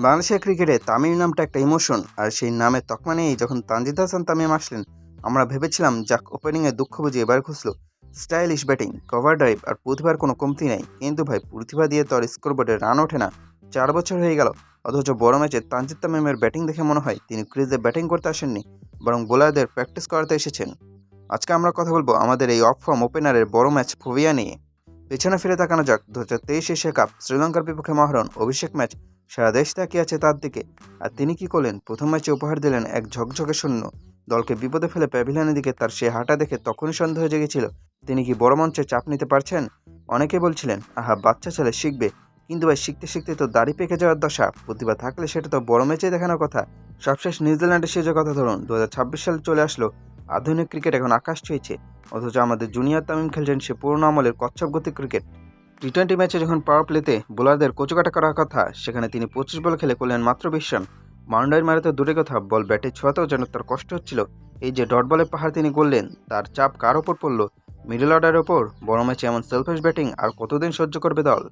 বাংলাদেশের ক্রিকেটে তামিম নামটা একটা ইমোশন, আর সেই নামে তকমা নিয়েই যখন তানজিদ হাসান তামিম আসলেন, আমরা ভেবেছিলাম যাক ওপেনিংয়ে দুঃখ বুঝে এবার খুঁজলো। স্টাইলিশ ব্যাটিং, কভার ড্রাইভ আর প্রতিভার কোনো কমতি নেই, কিন্তু ভাই প্রতিভা দিয়ে তো আর স্কোরবোর্ডে রান ওঠে না। 4 বছর হয়ে গেল, অথচ বড় ম্যাচে তানজিদ তামিমের ব্যাটিং দেখে মনে হয় তিনি ক্রিজে ব্যাটিং করতে আসেননি, বরং বোলারদের প্র্যাকটিস করাতে এসেছেন। আজকে আমরা কথা বলবো আমাদের এই অফ ফর্ম ওপেনারের বড় ম্যাচ ফোবিয়া নিয়ে। পেছনে ফিরে তাকানো যাক 2023 এশিয়া কাপ শ্রীলঙ্কার বিপক্ষে মহারণ অভিষেক ম্যাচ। সারা দেশ তাকিয়ে আছে তার দিকে। আর তিনি কি করলেন? প্রথম ম্যাচে উপহার দিলেন এক ঝকঝকে শূন্য। দলকে বিপদে ফেলে প্যাভিলিয়নের দিকে তার সে হাঁটা দেখে তখনই সন্দেহ জেগেছিল, তিনি কি বড় মঞ্চে চাপ নিতে পারছেন। অনেকে বলছিলেন আহা বাচ্চা ছেলে শিখবে, কিন্তু ভাই শিখতে শিখতে তো দাড়ি পেকে যাওয়ার দশা। প্রতিভা থাকলে সেটা তো বড় ম্যাচে দেখানোর কথা। সবশেষ নিউজিল্যান্ডের শেষের কথা ধরুন, 2026 সাল চলে আসলো। আধুনিক ক্রিকেট এখন আকাশ ছুঁয়েছে, অথচ আমাদের জুনিয়র তামিম খেলছেন সে পুরোনো আমলের কচ্ছপ গতি ক্রিকেট। টি-20 ম্যাচে যখন পাওয়ার প্লেতে বোলারদের কচুকাটা করার কথা, সেখানে তিনি 25 বল খেলে করলেন মাত্র 20 রান। বাউন্ডারি মারে তো দূরের কথা, বল ব্যাটে ছোঁয়াতেও যেন তার কষ্ট হচ্ছিল। এই যে ডট বলের পাহাড় তিনি করলেন, তার চাপ কার ওপর পড়ল? মিডল অর্ডারের ওপর। বড় ম্যাচে এমন সেলফিশ ব্যাটিং আর কতদিন সহ্য করবে দল?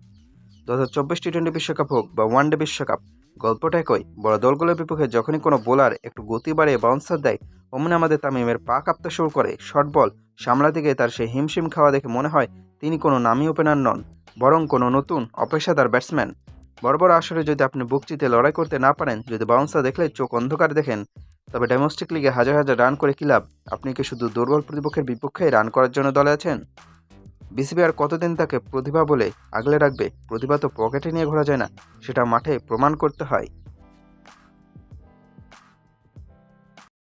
2024 টি-20 বিশ্বকাপ হোক বা ওয়ানডে বিশ্বকাপ, গল্পটা একই। বড় দলগুলোর বিপক্ষে যখনই কোনো বোলার একটু গতি বাড়িয়ে বাউন্সার দেয়, অমনি আমাদের তামিমের পা কাঁপতে শুরু করে। শর্ট বল সামলাতে গিয়ে তার সেই হিমশিম খাওয়া দেখে মনে হয় তিনি কোনো নামী ওপেনার নন, বরং কোনো নতুন অপেশাদার ব্যাটসম্যান। বড় বড় আসরে যদি আপনি বুক চিতে লড়াই করতে না পারেন, যদি বাউন্সার দেখলে চোখ অন্ধকার দেখেন, তবে ডোমেস্টিক লিগে হাজার হাজার রান করে কী লাভ? আপনি কি শুধু দুর্বল প্রতিপক্ষের বিপক্ষে রান করার জন্য দলে আছেন? বিসিবি আর কতদিন তাকে প্রতিভা বলে আগলে রাখবে? প্রতিভা তো পকেটে নিয়ে ঘোরা যায় না, সেটা মাঠে প্রমাণ করতে হয়।